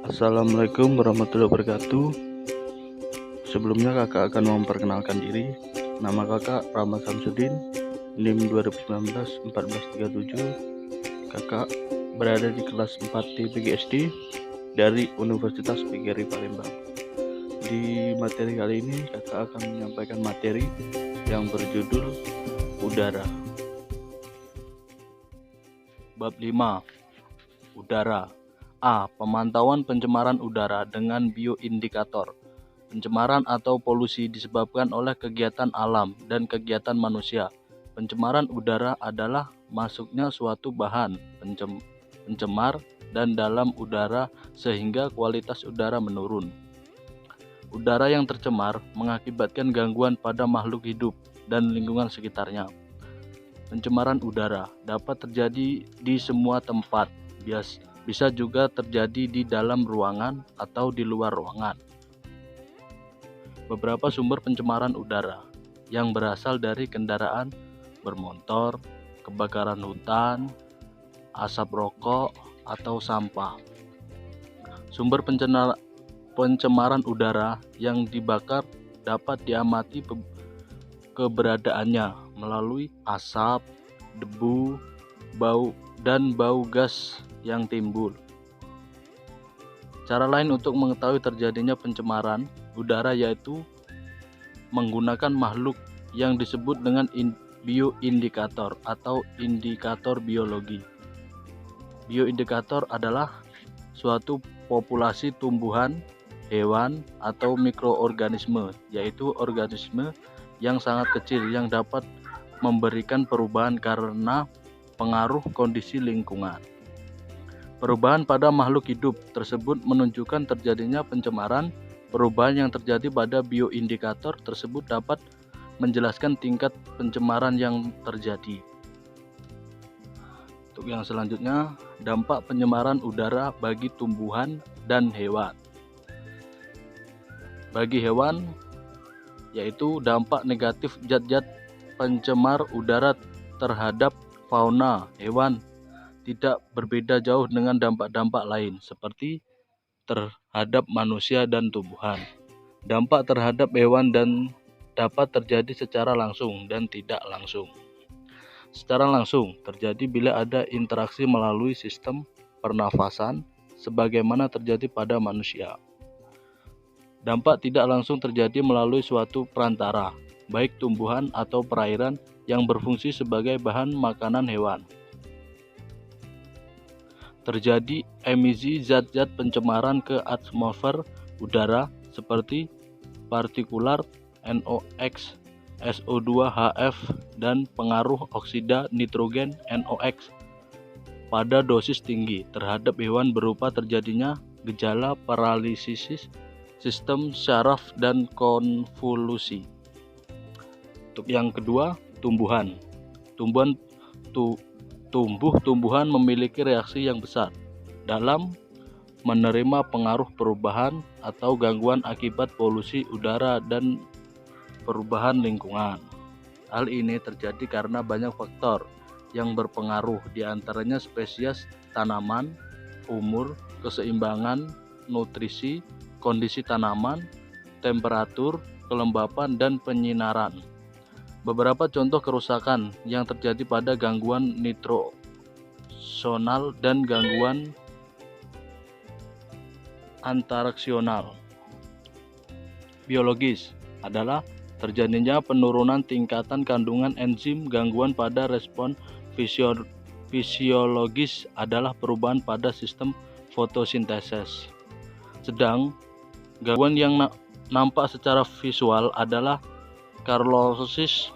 Assalamualaikum warahmatullahi wabarakatuh. Sebelumnya kakak akan memperkenalkan diri. Nama kakak Rahmat Samsudin, NIM 2019-1437. Kakak berada di kelas 4 PGSD dari Universitas PGRI Palembang. Di materi kali ini kakak akan menyampaikan materi yang berjudul udara. Bab 5. Udara. A. Pemantauan pencemaran udara dengan bioindikator. Pencemaran atau polusi disebabkan oleh kegiatan alam dan kegiatan manusia. Pencemaran udara adalah masuknya suatu bahan pencemar dan dalam udara sehingga kualitas udara menurun. Udara yang tercemar mengakibatkan gangguan pada makhluk hidup dan lingkungan sekitarnya. Pencemaran udara dapat terjadi di semua tempat, bisa juga terjadi di dalam ruangan atau di luar ruangan. Beberapa sumber pencemaran udara yang berasal dari kendaraan bermotor, kebakaran hutan, asap rokok, atau sampah. Sumber pencemaran udara yang dibakar dapat diamati keberadaannya melalui asap, debu, bau gas yang timbul. Cara lain untuk mengetahui terjadinya pencemaran udara yaitu menggunakan makhluk yang disebut dengan bioindikator atau indikator biologi. Bioindikator adalah suatu populasi tumbuhan, hewan, atau mikroorganisme, yaitu organisme yang sangat kecil yang dapat memberikan perubahan karena pengaruh kondisi lingkungan. Perubahan pada makhluk hidup tersebut menunjukkan terjadinya pencemaran. Perubahan yang terjadi pada bioindikator tersebut dapat menjelaskan tingkat pencemaran yang terjadi. Untuk yang selanjutnya, dampak pencemaran udara bagi tumbuhan dan hewan. Bagi hewan, yaitu dampak negatif zat-zat pencemar udara terhadap fauna hewan tidak berbeda jauh dengan dampak-dampak lain seperti terhadap manusia dan tumbuhan. Dampak terhadap hewan dan dapat terjadi secara langsung dan tidak langsung. Secara langsung terjadi bila ada interaksi melalui sistem pernafasan sebagaimana terjadi pada manusia. Dampak tidak langsung terjadi melalui suatu perantara, baik tumbuhan atau perairan yang berfungsi sebagai bahan makanan hewan. Terjadi emisi zat-zat pencemaran ke atmosfer udara seperti partikulat NOx, SO2, HF, dan pengaruh oksida nitrogen NOx pada dosis tinggi terhadap hewan berupa terjadinya gejala paralisis sistem syaraf dan konvolusi. Untuk yang kedua, tumbuhan. Tumbuh-tumbuhan memiliki reaksi yang besar dalam menerima pengaruh perubahan atau gangguan akibat polusi udara dan perubahan lingkungan. Hal ini terjadi karena banyak faktor yang berpengaruh, di antaranya spesies tanaman, umur, keseimbangan nutrisi, kondisi tanaman, temperatur, kelembapan, dan penyinaran. Beberapa contoh kerusakan yang terjadi pada gangguan nitrosonal dan gangguan antaraksional biologis adalah terjadinya penurunan tingkatan kandungan enzim. Gangguan pada respon fisiologis adalah perubahan pada sistem fotosintesis. Sedang gangguan yang nampak secara visual adalah karlosis,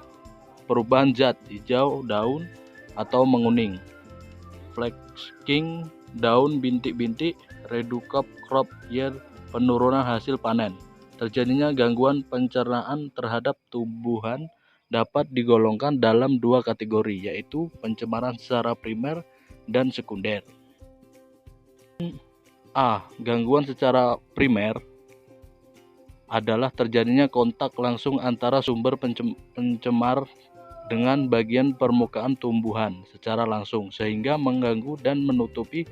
perubahan zat hijau daun atau menguning, flaking daun bintik-bintik, reduced crop yield, penurunan hasil panen. Terjadinya gangguan pencernaan terhadap tumbuhan dapat digolongkan dalam dua kategori, yaitu pencemaran secara primer dan sekunder. A. Gangguan secara primer adalah terjadinya kontak langsung antara sumber pencemar dengan bagian permukaan tumbuhan secara langsung sehingga mengganggu dan menutupi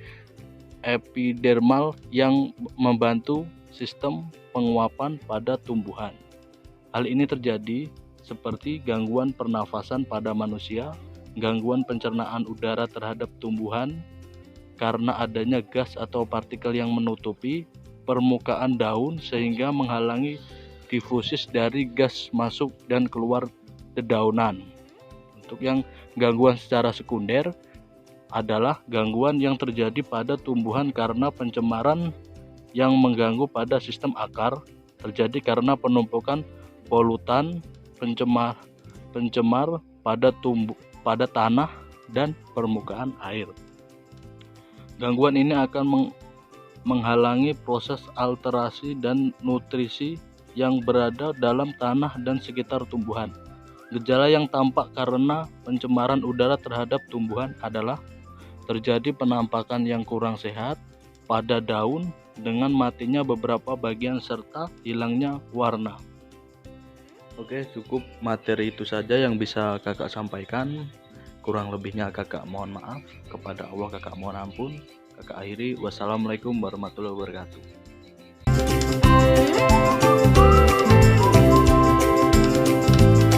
epidermal yang membantu sistem penguapan pada tumbuhan. Hal ini terjadi seperti gangguan pernafasan pada manusia, gangguan pencernaan udara terhadap tumbuhan karena adanya gas atau partikel yang menutupi permukaan daun sehingga menghalangi difusis dari gas masuk dan keluar dedaunan. Untuk yang gangguan secara sekunder adalah gangguan yang terjadi pada tumbuhan karena pencemaran yang mengganggu pada sistem akar, terjadi karena penumpukan polutan pencemar pada tanah dan permukaan air. Gangguan ini akan menghalangi proses alterasi dan nutrisi yang berada dalam tanah dan sekitar tumbuhan. Gejala yang tampak karena pencemaran udara terhadap tumbuhan adalah terjadi penampakan yang kurang sehat pada daun dengan matinya beberapa bagian serta hilangnya warna. Oke, cukup materi itu saja yang bisa kakak sampaikan. Kurang lebihnya kakak mohon maaf. Kepada Allah kakak mohon ampun. Kakak akhiri, wassalamualaikum warahmatullahi wabarakatuh.